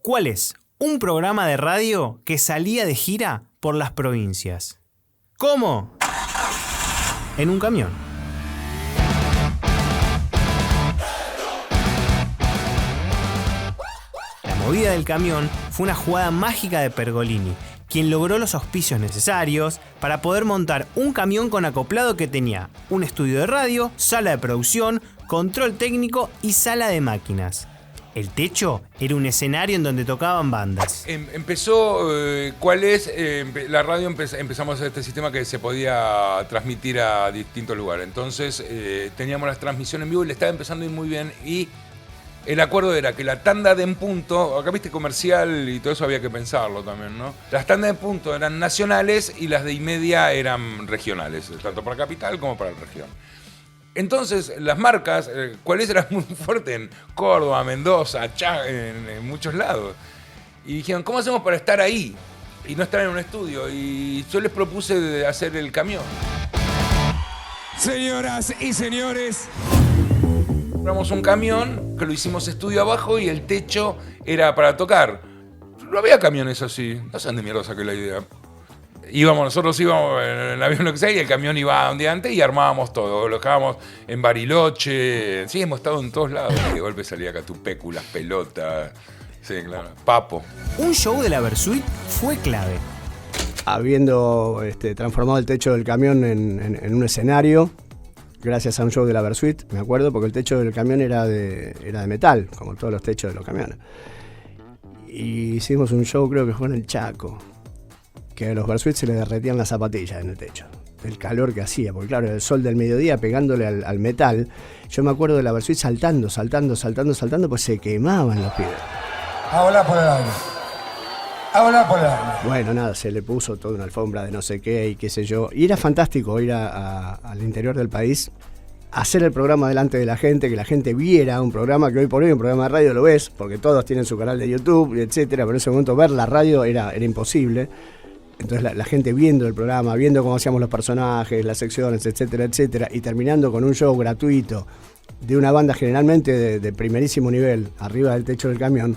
¿Cuál es un programa de radio que salía de gira por las provincias? ¿Cómo? En un camión. La movida del camión fue una jugada mágica de Pergolini, quien logró los auspicios necesarios para poder montar un camión con acoplado que tenía un estudio de radio, sala de producción, control técnico y sala de máquinas. El techo era un escenario en donde tocaban bandas. Empezó, la radio empezamos a hacer este sistema que se podía transmitir a distintos lugares. Entonces teníamos las transmisiones en vivo y le estaba empezando a ir muy bien. Y el acuerdo era que la tanda de en punto, acá viste comercial y todo eso había que pensarlo también, ¿no? Las tandas de en punto eran nacionales y las de y media eran regionales, tanto para capital como para la región. Entonces, las marcas, ¿cuáles eran muy fuertes? En Córdoba, Mendoza, en muchos lados. Y dijeron, ¿cómo hacemos para estar ahí? Y no estar en un estudio. Y yo les propuse de hacer el camión. Señoras y señores. Compramos un camión, que lo hicimos estudio abajo y el techo era para tocar. No había camiones así. No sé dónde mierda saqué la idea. Nosotros íbamos en el avión, lo que sea, y el camión iba un día antes y armábamos todo. Lo dejábamos en Bariloche. Sí, hemos estado en todos lados. Y de golpe salía Catupecu, las pelotas. Sí, claro. Papo. Un show de la Versuit fue clave. Habiendo transformado el techo del camión en un escenario, gracias a un show de la Versuit, me acuerdo, porque el techo del camión era de metal, como todos los techos de los camiones. Y hicimos un show, creo que fue en el Chaco, que a los Versuit se le derretían las zapatillas en el techo. El calor que hacía, porque claro, el sol del mediodía pegándole al metal. Yo me acuerdo de la Versuit saltando, pues se quemaban los pibes. A volar por el aire. A volar por el aire. Bueno, nada, se le puso toda una alfombra de no sé qué y qué sé yo. Y era fantástico ir al interior del país, hacer el programa delante de la gente, que la gente viera un programa que hoy por hoy, un programa de radio lo ves, porque todos tienen su canal de YouTube, etcétera, pero en ese momento ver la radio era imposible. Entonces la gente viendo el programa, viendo cómo hacíamos los personajes, las secciones, etcétera, etcétera, y terminando con un show gratuito de una banda generalmente de primerísimo nivel, arriba del techo del camión,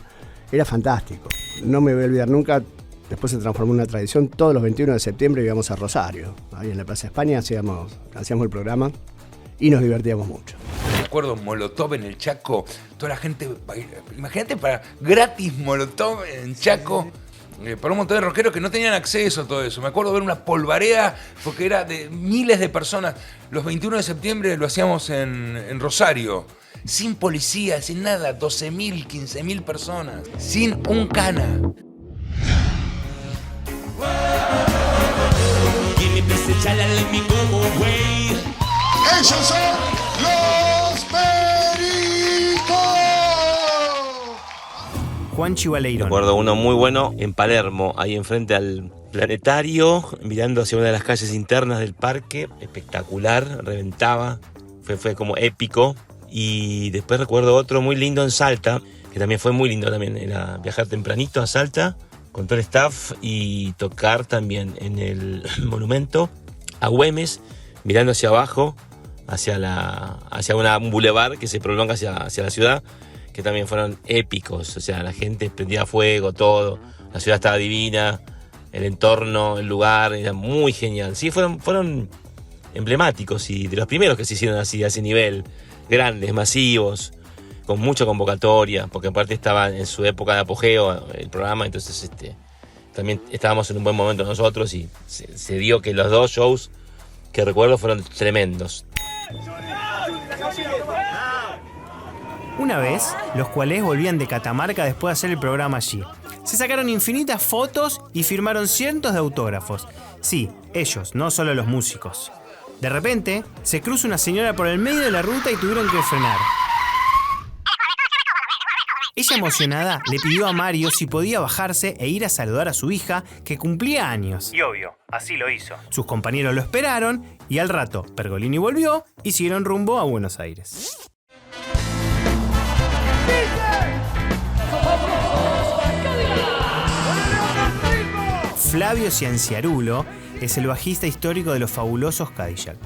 era fantástico. No me voy a olvidar nunca, después se transformó en una tradición, todos los 21 de septiembre íbamos a Rosario, ahí en la Plaza España hacíamos el programa y nos divertíamos mucho. Me acuerdo Molotov en el Chaco, toda la gente, imagínate para gratis Molotov en Chaco. Para un montón de rockeros que no tenían acceso a todo eso. Me acuerdo ver una polvareda, porque era de miles de personas. Los 21 de septiembre lo hacíamos en Rosario. Sin policía, sin nada. 12.000, 15.000 personas. Sin un cana. Ellos son los Pericos. Juanchi Baleirón. Recuerdo uno muy bueno en Palermo, ahí enfrente al planetario, mirando hacia una de las calles internas del parque. Espectacular, reventaba. Fue como épico. Y después recuerdo otro muy lindo en Salta, que también fue muy lindo también. Era viajar tempranito a Salta con todo el staff y tocar también en el monumento a Güemes, mirando hacia abajo, hacia un bulevar que se prolonga hacia la ciudad, que también fueron épicos. O sea, la gente prendía fuego, todo. La ciudad estaba divina, el entorno, el lugar, era muy genial. Sí, fueron emblemáticos y de los primeros que se hicieron así, a ese nivel. Grandes, masivos, con mucha convocatoria, porque aparte estaba en su época de apogeo el programa, entonces también estábamos en un buen momento nosotros y se dio que los dos shows que recuerdo fueron tremendos. Una vez, los cuales volvían de Catamarca después de hacer el programa allí. Se sacaron infinitas fotos y firmaron cientos de autógrafos. Sí, ellos, no solo los músicos. De repente, se cruza una señora por el medio de la ruta y tuvieron que frenar. Ella, emocionada, le pidió a Mario si podía bajarse e ir a saludar a su hija, que cumplía años. Y obvio, así lo hizo. Sus compañeros lo esperaron y al rato Pergolini volvió y siguieron rumbo a Buenos Aires. Flavio Cianciarulo es el bajista histórico de los fabulosos Cadillac.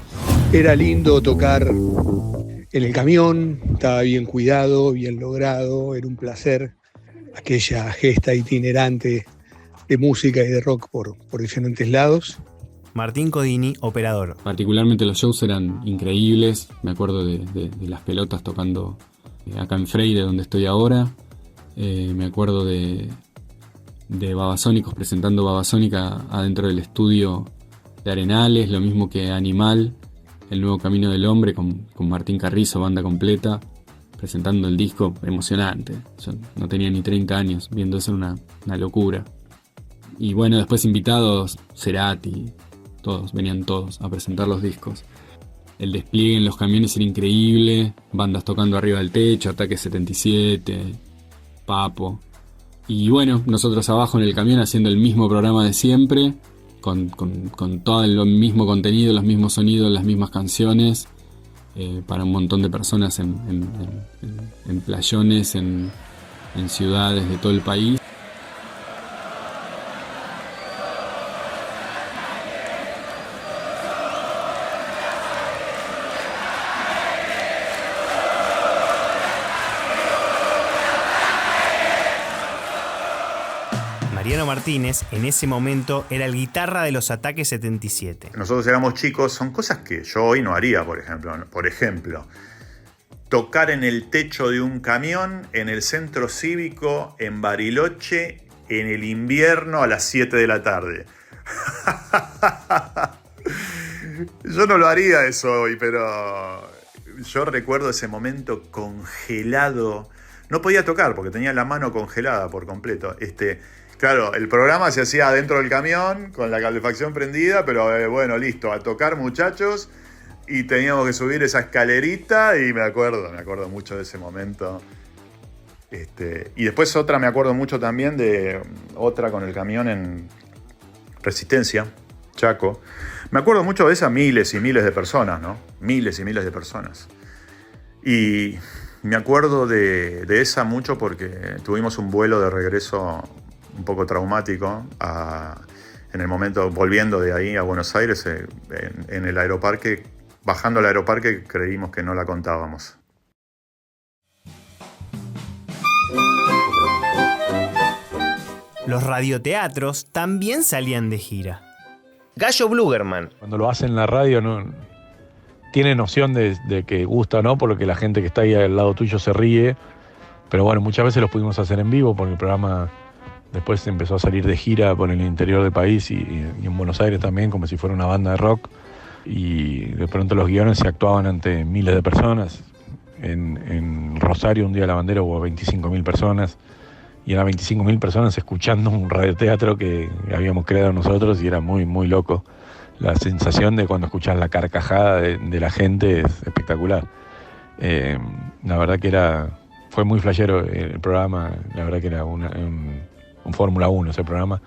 Era lindo tocar en el camión, estaba bien cuidado, bien logrado, era un placer aquella gesta itinerante de música y de rock por diferentes lados. Martín Codini, operador. Particularmente los shows eran increíbles. Me acuerdo de las pelotas tocando acá en Freire, donde estoy ahora. Me acuerdo de Babasónicos presentando Babasónica adentro del estudio de Arenales, lo mismo que Animal, El Nuevo Camino del Hombre, con Martín Carrizo, banda completa, presentando el disco. Emocionante. Yo no tenía ni 30 años, viendo eso era una locura. Y bueno, después invitados, Cerati, venían todos a presentar los discos. El despliegue en los camiones era increíble, bandas tocando arriba del techo, Ataque 77, Papo. Y bueno, nosotros abajo en el camión haciendo el mismo programa de siempre, con todo el mismo contenido, los mismos sonidos, las mismas canciones, para un montón de personas en playones, en ciudades de todo el país. Mariano Martínez, en ese momento, era el guitarra de los Ataque 77. Nosotros éramos chicos, son cosas que yo hoy no haría, por ejemplo. Por ejemplo, tocar en el techo de un camión en el centro cívico en Bariloche en el invierno a las 7 de la tarde. Yo no lo haría eso hoy, pero yo recuerdo ese momento congelado. No podía tocar porque tenía la mano congelada por completo. Claro, el programa se hacía adentro del camión con la calefacción prendida, pero bueno, listo, a tocar, muchachos, y teníamos que subir esa escalerita y me acuerdo mucho de ese momento. Y después me acuerdo mucho también de otra con el camión en Resistencia, Chaco. Me acuerdo mucho de esas miles y miles de personas, ¿no? Miles y miles de personas. Y me acuerdo de esa mucho porque tuvimos un vuelo de regreso un poco traumático en el momento volviendo de ahí a Buenos Aires, en el aeroparque, bajando al aeroparque creímos que no la contábamos. Los radioteatros también salían de gira. Gallo Blugerman. Cuando lo hace en la radio no tiene noción de que gusta o no, porque la gente que está ahí al lado tuyo se ríe, pero bueno, muchas veces los pudimos hacer en vivo porque el programa después empezó a salir de gira por el interior del país y en Buenos Aires también, como si fuera una banda de rock. Y de pronto los guiones se actuaban ante miles de personas. En Rosario, un día de la bandera, hubo 25.000 personas. Y eran 25.000 personas escuchando un radioteatro que habíamos creado nosotros y era muy, muy loco. La sensación de cuando escuchas la carcajada de la gente es espectacular. La verdad que fue muy flashero el programa. La verdad que era un Fórmula 1 ese programa.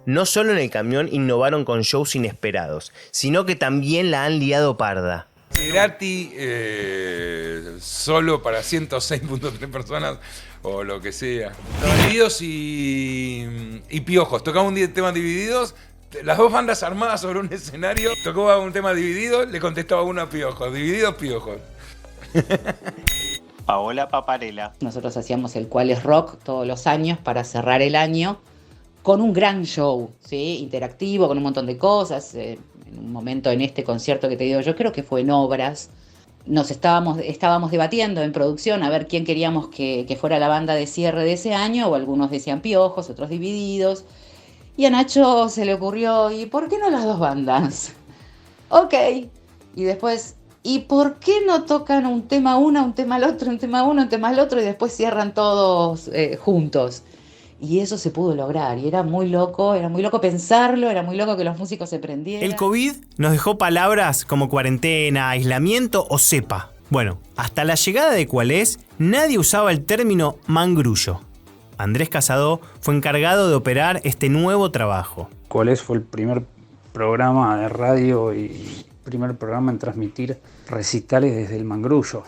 No solo en el camión innovaron con shows inesperados, sino que también la han liado parda. Cerati, solo para 106.3 personas o lo que sea. Divididos y Piojos. Tocaba un tema Divididos, las dos bandas armadas sobre un escenario. Tocaba un tema Dividido, le contestaba uno a Piojos. Divididos, Piojos. Paola Paparella. Nosotros hacíamos el Cuál es Rock todos los años para cerrar el año con un gran show, ¿sí? Interactivo, con un montón de cosas. En un momento en este concierto que te digo, yo creo que fue en Obras, estábamos debatiendo en producción a ver quién queríamos que fuera la banda de cierre de ese año, o algunos decían Piojos, otros Divididos. Y a Nacho se le ocurrió, ¿y por qué no las dos bandas? Ok. Y después, ¿y por qué no tocan un tema uno, un tema al otro, un tema uno, un tema al otro y después cierran todos juntos? Y eso se pudo lograr y era muy loco pensarlo, era muy loco que los músicos se prendieran. El COVID nos dejó palabras como cuarentena, aislamiento o cepa. Bueno, hasta la llegada de Cualés, nadie usaba el término mangrullo. Andrés Casado fue encargado de operar este nuevo trabajo. Cualés fue el primer programa de radio y primer programa en transmitir recitales desde el mangrullo.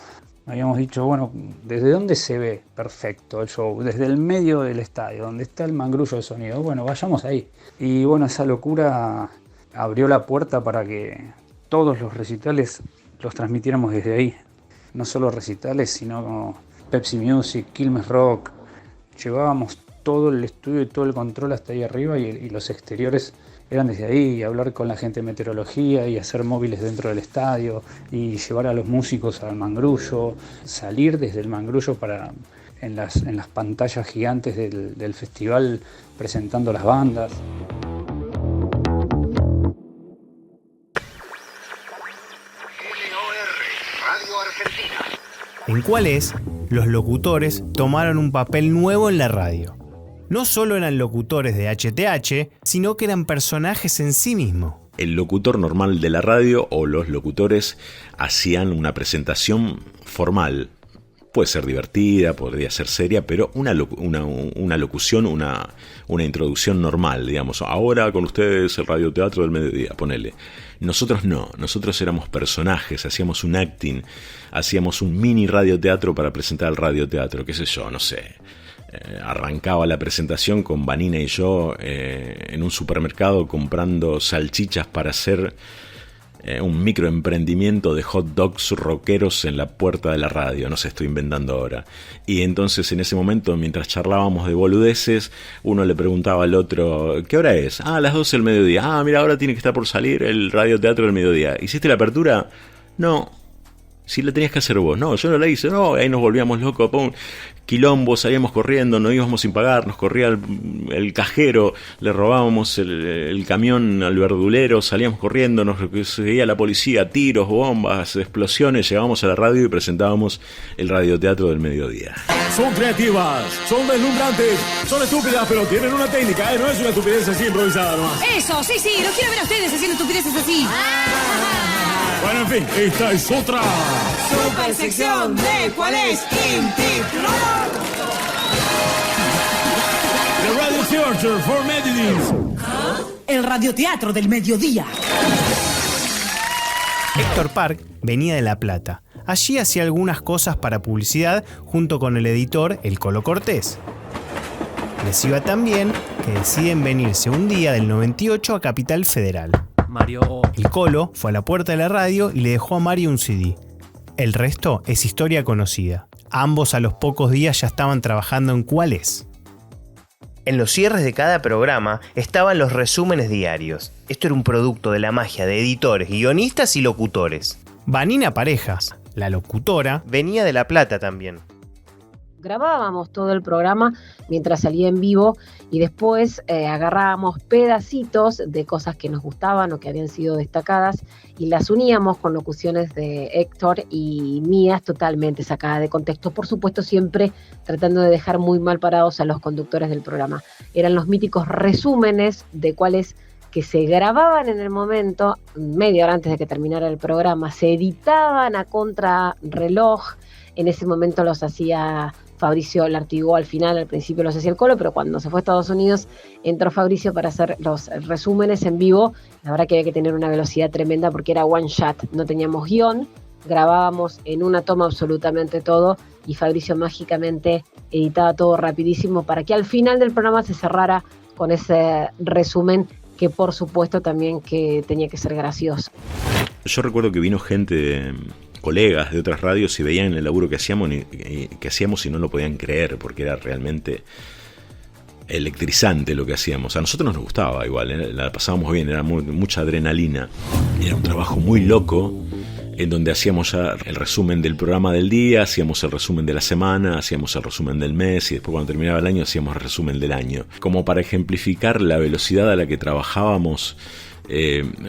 Habíamos dicho, bueno, ¿desde dónde se ve perfecto el show? Desde el medio del estadio, donde está el mangrullo de sonido. Bueno, vayamos ahí. Y bueno, esa locura abrió la puerta para que todos los recitales los transmitiéramos desde ahí. no solo recitales, sino como Pepsi Music, Quilmes Rock. Llevábamos todo el estudio y todo el control hasta ahí arriba y los exteriores eran desde ahí, y hablar con la gente de meteorología y hacer móviles dentro del estadio y llevar a los músicos al Mangrullo, salir desde el Mangrullo para en las pantallas gigantes del festival presentando las bandas. En ¿Cuál es?, los locutores tomaron un papel nuevo en la radio. No solo eran locutores de HTH, sino que eran personajes en sí mismos. El locutor normal de la radio o los locutores hacían una presentación formal. Puede ser divertida, podría ser seria, pero una locución, una introducción normal, digamos. Ahora con ustedes el radioteatro del mediodía, ponele. Nosotros no, nosotros éramos personajes, hacíamos un acting, hacíamos un mini radioteatro para presentar el radioteatro, qué sé yo, no sé. Arrancaba la presentación con Vanina y yo en un supermercado comprando salchichas para hacer un microemprendimiento de hot dogs rockeros en la puerta de la radio, no sé, estoy inventando ahora. Y entonces en ese momento, mientras charlábamos de boludeces, uno le preguntaba al otro, ¿qué hora es? Ah, las 12 del mediodía. Ah, mira, ahora tiene que estar por salir el radioteatro del mediodía. ¿Hiciste la apertura? No. Si la tenías que hacer vos. No, yo no la hice. No, ahí nos volvíamos locos. Pum. Quilombo, salíamos corriendo, no íbamos sin pagar, nos corría el cajero, le robábamos el camión al verdulero, salíamos corriendo, nos seguía la policía, tiros, bombas, explosiones, llegábamos a la radio y presentábamos el radioteatro del mediodía. Son creativas, son deslumbrantes, son estúpidas, pero tienen una técnica, no es una estupidez así improvisada nomás. Eso, sí, los quiero ver a ustedes haciendo estupideces así. Bueno, en fin, esta es otra super sección de ¿Cuál es? The Radio Theater for Mediodía. El radioteatro del mediodía. Héctor Park venía de La Plata. Allí hacía algunas cosas para publicidad junto con el editor El Colo Cortés. Les iba tan bien que deciden venirse un día del 98 a Capital Federal. El Colo fue a la puerta de la radio y le dejó a Mario un CD. El resto es historia conocida. Ambos a los pocos días ya estaban trabajando en ¿Cuál es? En los cierres de cada programa estaban los resúmenes diarios. Esto era un producto de la magia de editores, guionistas y locutores. Vanina Parejas, la locutora, venía de La Plata también. Grabábamos todo el programa mientras salía en vivo y después agarrábamos pedacitos de cosas que nos gustaban o que habían sido destacadas y las uníamos con locuciones de Héctor y mías totalmente sacadas de contexto, por supuesto siempre tratando de dejar muy mal parados a los conductores del programa. Eran los míticos resúmenes de cuáles que se grababan en el momento, media hora antes de que terminara el programa, se editaban a contrarreloj. En ese momento los hacía Fabricio Lartigó al final, al principio los hacía el Colo, pero cuando se fue a Estados Unidos entró Fabricio para hacer los resúmenes en vivo. La verdad que había que tener una velocidad tremenda porque era one shot, no teníamos guión, grabábamos en una toma absolutamente todo y Fabricio mágicamente editaba todo rapidísimo para que al final del programa se cerrara con ese resumen que por supuesto también que tenía que ser gracioso. Yo recuerdo que vino gente, colegas de otras radios, y veían el laburo que hacíamos y no lo podían creer, porque era realmente electrizante lo que hacíamos. A nosotros nos gustaba igual, la pasábamos bien, era mucha adrenalina. Era un trabajo muy loco, en donde hacíamos ya el resumen del programa del día, hacíamos el resumen de la semana, hacíamos el resumen del mes, y después cuando terminaba el año hacíamos el resumen del año. Como para ejemplificar la velocidad a la que trabajábamos,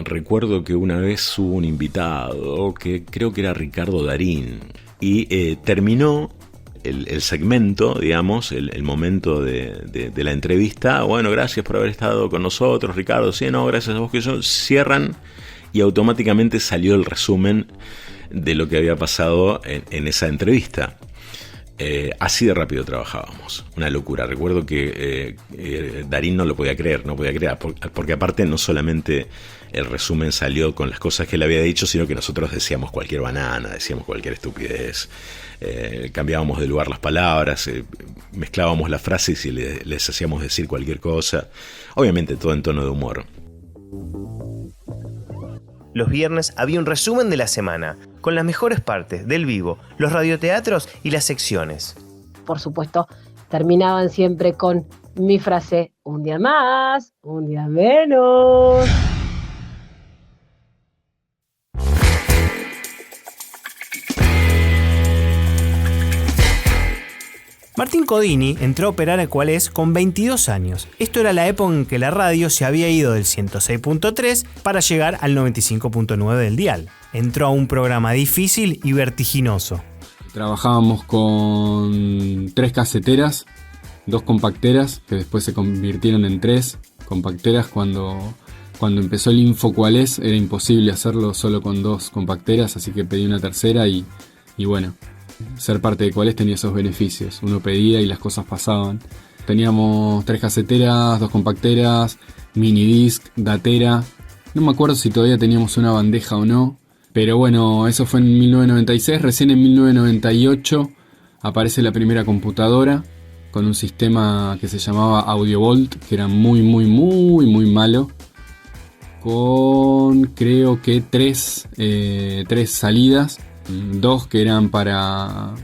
recuerdo que una vez hubo un invitado que creo que era Ricardo Darín y terminó el segmento, digamos, el momento de la entrevista. Bueno, gracias por haber estado con nosotros, Ricardo. Sí, no, gracias a vos, que yo. Cierran y automáticamente salió el resumen de lo que había pasado en esa entrevista. Así de rápido trabajábamos, una locura. Recuerdo que Darín no podía creer, porque aparte no solamente el resumen salió con las cosas que él había dicho, sino que nosotros decíamos cualquier banana, decíamos cualquier estupidez, cambiábamos de lugar las palabras, mezclábamos las frases y les hacíamos decir cualquier cosa, obviamente todo en tono de humor. Los viernes había un resumen de la semana, con las mejores partes del vivo, los radioteatros y las secciones. Por supuesto, terminaban siempre con mi frase, un día más, un día menos. Martín Codini entró a operar a Cuál es con 22 años. Esto era la época en que la radio se había ido del 106.3 para llegar al 95.9 del dial. Entró a un programa difícil y vertiginoso. Trabajábamos con 3 caseteras, 2 compacteras, que después se convirtieron en 3 compacteras. Cuando empezó el Info Cuál es, era imposible hacerlo solo con 2 compacteras, así que pedí una tercera y bueno, ser parte de Cuál es tenía esos beneficios. Uno pedía y las cosas pasaban. Teníamos 3 caseteras, 2 compacteras, minidisc, datera. No me acuerdo si todavía teníamos una bandeja o no. Pero bueno, eso fue en 1996. Recién en 1998 aparece la primera computadora con un sistema que se llamaba AudioVolt, que era muy malo. Con creo que 3 salidas. 2 que eran para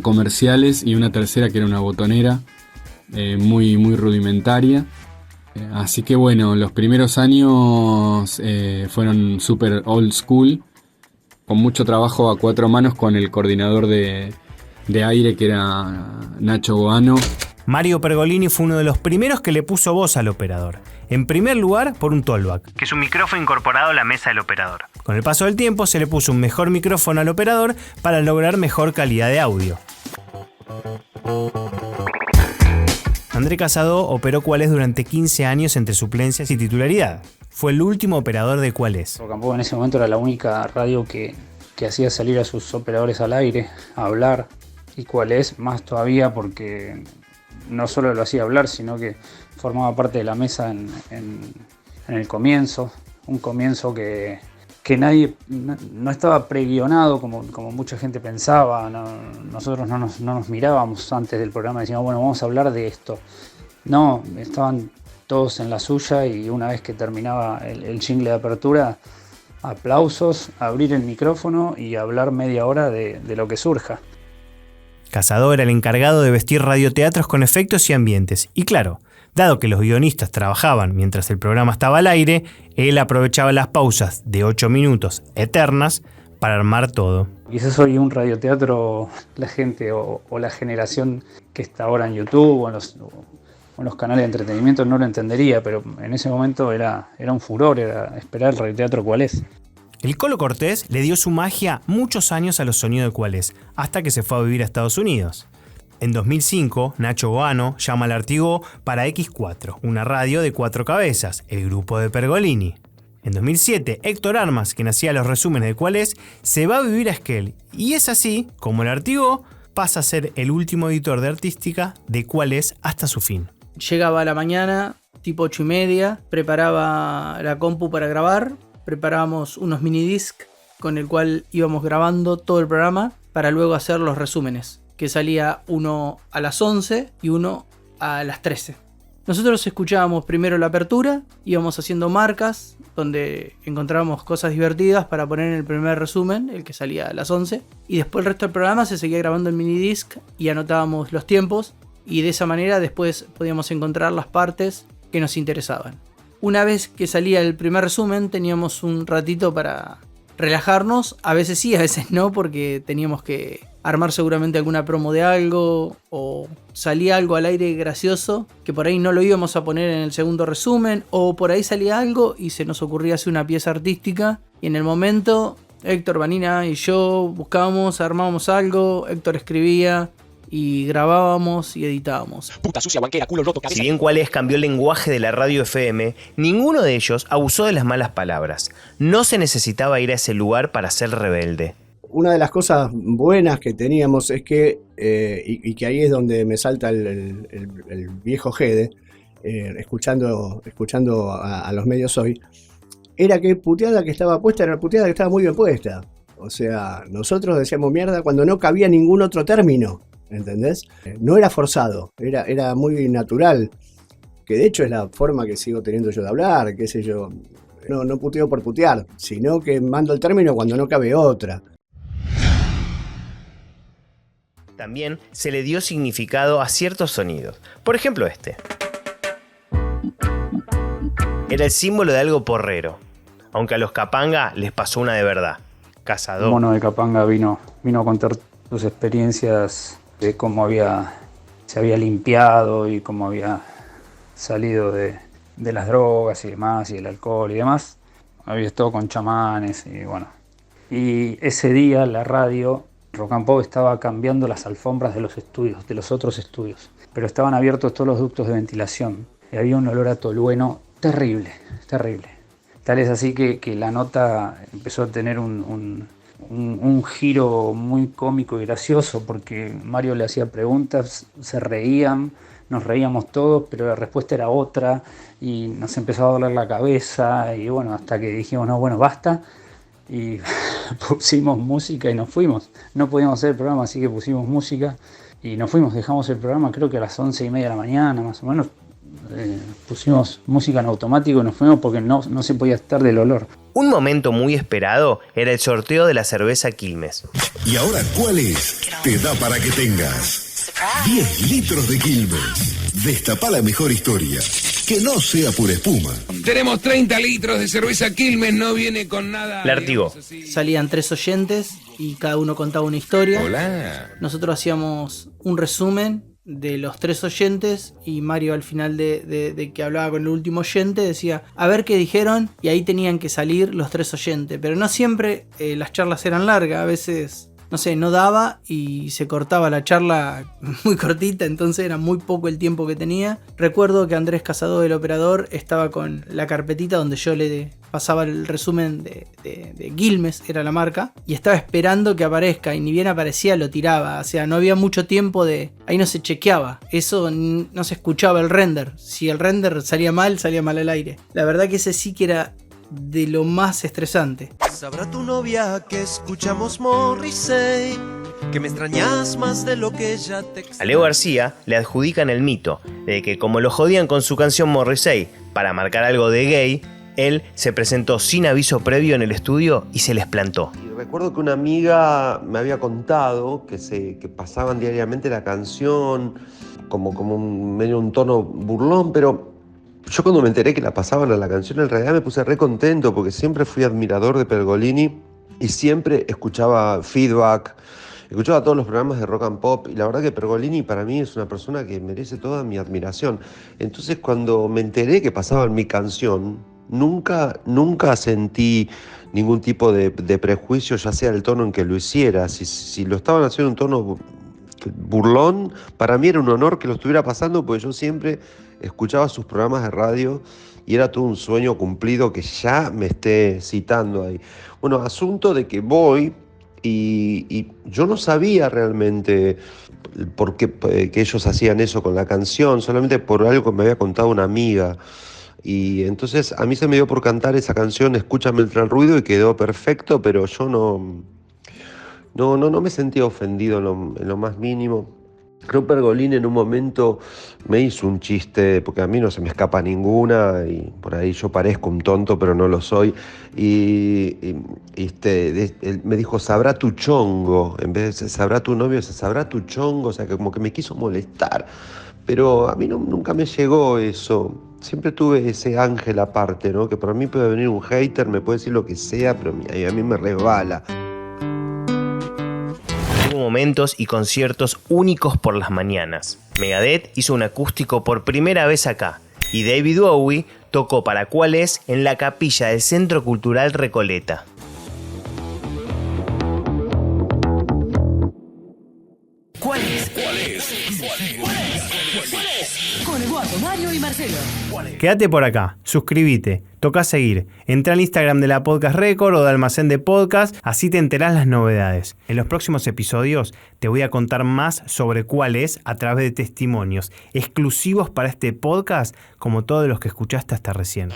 comerciales y una tercera que era una botonera muy rudimentaria. Así que bueno, los primeros años fueron super old school, con mucho trabajo a 4 manos con el coordinador de aire, que era Nacho Goano. Mario Pergolini fue uno de los primeros que le puso voz al operador. En primer lugar, por un Tollback, que es un micrófono incorporado a la mesa del operador. Con el paso del tiempo se le puso un mejor micrófono al operador para lograr mejor calidad de audio. André Casado operó Cuál es durante 15 años entre suplencias y titularidad. Fue el último operador de Cuál es. Rocampo en ese momento era la única radio que hacía salir a sus operadores al aire, a hablar. Y Cuál es más todavía porque no solo lo hacía hablar, sino que formaba parte de la mesa en el comienzo. Un comienzo que nadie, no estaba preguionado como mucha gente pensaba. Nosotros no nos mirábamos antes del programa y decíamos, bueno, vamos a hablar de esto. No, estaban todos en la suya y una vez que terminaba el jingle de apertura, aplausos, abrir el micrófono y hablar media hora de lo que surja. Casado era el encargado de vestir radioteatros con efectos y ambientes. Y claro, dado que los guionistas trabajaban mientras el programa estaba al aire, él aprovechaba las pausas de 8 minutos eternas para armar todo. Quizás hoy un radioteatro, la gente o la generación que está ahora en YouTube o en los canales de entretenimiento no lo entendería, pero en ese momento era un furor, era esperar el radioteatro Cuál es. El Colo Cortés le dio su magia muchos años a los sonidos de Cuál es, hasta que se fue a vivir a Estados Unidos. En 2005, Nacho Goano llama al Artigó para X4, una radio de 4 cabezas, el grupo de Pergolini. En 2007, Héctor Armas, quien hacía los resúmenes de Cuál es, se va a vivir a Esquel, y es así como el Artigó pasa a ser el último editor de artística de Cuál es hasta su fin. Llegaba a la mañana, tipo 8:30, preparaba la compu para grabar, preparábamos unos minidisc con el cual íbamos grabando todo el programa para luego hacer los resúmenes, que salía uno a las 11 y uno a las 13. Nosotros escuchábamos primero la apertura, íbamos haciendo marcas donde encontrábamos cosas divertidas para poner en el primer resumen, el que salía a las 11, y después el resto del programa se seguía grabando en minidisc y anotábamos los tiempos, y de esa manera después podíamos encontrar las partes que nos interesaban. Una vez que salía el primer resumen teníamos un ratito para relajarnos, a veces sí, a veces no, porque teníamos que armar seguramente alguna promo de algo o salía algo al aire gracioso que por ahí no lo íbamos a poner en el segundo resumen, o por ahí salía algo y se nos ocurría hacer una pieza artística y en el momento Héctor, Vanina y yo buscábamos, armábamos algo, Héctor escribía y grabábamos y editábamos. Puta sucia, banquera, culo roto, cabeza. Si bien Cuál es cambió el lenguaje de la radio FM, ninguno de ellos abusó de las malas palabras. No se necesitaba ir a ese lugar para ser rebelde. Una de las cosas buenas que teníamos es que, y que ahí es donde me salta el viejo Gede, escuchando a los medios hoy, era que puteada que estaba puesta era puteada que estaba muy bien puesta. O sea, nosotros decíamos mierda cuando no cabía ningún otro término, ¿entendés? No era forzado, era muy natural, que de hecho es la forma que sigo teniendo yo de hablar, qué sé yo. No puteo por putear, sino que mando el término cuando no cabe otra. También se le dio significado a ciertos sonidos. Por ejemplo este. Era el símbolo de algo porrero, aunque a los Capanga les pasó una de verdad. Cazador. El mono de Capanga vino a contar sus experiencias de cómo se había limpiado y cómo había salido de las drogas y demás, y el alcohol y demás. Había estado con chamanes y bueno. Y ese día la radio Rock and Pop estaba cambiando las alfombras de los estudios, de los otros estudios, pero estaban abiertos todos los ductos de ventilación y había un olor a tolueno terrible. Tal es así que la nota empezó a tener un giro muy cómico y gracioso, porque Mario le hacía preguntas, se reían, nos reíamos todos, pero la respuesta era otra y nos empezó a doler la cabeza y bueno, hasta que dijimos, no, bueno, basta, y pusimos música y nos fuimos. No podíamos hacer el programa, así que pusimos música y nos fuimos. Dejamos el programa creo que a las 11:30 de la mañana más o menos. Pusimos música en automático y nos fuimos porque no se podía estar del olor. Un momento muy esperado era el sorteo de la cerveza Quilmes. ¿Y ahora cuál es? Te da para que tengas 10 litros de Quilmes. Destapá la mejor historia. Que no sea pura espuma. Tenemos 30 litros de cerveza Quilmes, no viene con nada. Lártigo. Salían 3 oyentes y cada uno contaba una historia. Hola. Nosotros hacíamos un resumen de los 3 oyentes y Mario al final de que hablaba con el último oyente decía a ver qué dijeron, y ahí tenían que salir los 3 oyentes, pero no siempre las charlas eran largas, a veces no sé, no daba y se cortaba la charla muy cortita, entonces era muy poco el tiempo que tenía. Recuerdo que Andrés Casado, el operador, estaba con la carpetita donde yo le pasaba el resumen de Quilmes, era la marca, y estaba esperando que aparezca, y ni bien aparecía lo tiraba, o sea, no había mucho tiempo ahí no se chequeaba, eso no se escuchaba el render, si el render salía mal al aire. La verdad que ese sí que era de lo más estresante. Sabrá tu novia que escuchamos Morrissey, que me extrañas más de lo que ella te... A Leo García le adjudican el mito de que como lo jodían con su canción Morrissey para marcar algo de gay, él se presentó sin aviso previo en el estudio y se les plantó. Recuerdo que una amiga me había contado que pasaban diariamente la canción como medio un tono burlón, pero yo cuando me enteré que la pasaban a la canción, en realidad me puse re contento porque siempre fui admirador de Pergolini y siempre escuchaba Feedback, escuchaba todos los programas de Rock and Pop, y la verdad que Pergolini para mí es una persona que merece toda mi admiración. Entonces cuando me enteré que pasaban mi canción, nunca sentí ningún tipo de prejuicio, ya sea el tono en que lo hiciera. Si lo estaban haciendo un tono burlón, para mí era un honor que lo estuviera pasando, porque yo siempre escuchaba sus programas de radio y era todo un sueño cumplido que ya me esté citando ahí. Bueno, asunto de que voy y yo no sabía realmente por qué que ellos hacían eso con la canción, solamente por algo que me había contado una amiga. Y entonces a mí se me dio por cantar esa canción, Escúchame entre el ruido, y quedó perfecto, pero yo no me sentía ofendido en lo más mínimo. Creo que Pergolini en un momento me hizo un chiste, porque a mí no se me escapa ninguna, y por ahí yo parezco un tonto, pero no lo soy. Él me dijo, sabrá tu chongo, en vez de sabrá tu novio, sabrá tu chongo, o sea, que como que me quiso molestar. Pero a mí nunca me llegó eso. Siempre tuve ese ángel aparte, ¿no? Que para mí puede venir un hater, me puede decir lo que sea, pero a mí me resbala. Tuvo momentos y conciertos únicos por las mañanas. Megadeth hizo un acústico por primera vez acá, y David Bowie tocó para ¿Cuál es? En la capilla del Centro Cultural Recoleta. ¿Cuál es? Con Eduardo, Mario y Marcelo. Quédate por acá, suscríbete, toca seguir, entra al Instagram de la Podcast Record o de Almacén de Podcast, así te enterás las novedades. En los próximos episodios te voy a contar más sobre Cuál es a través de testimonios exclusivos para este podcast, como todos los que escuchaste hasta recién.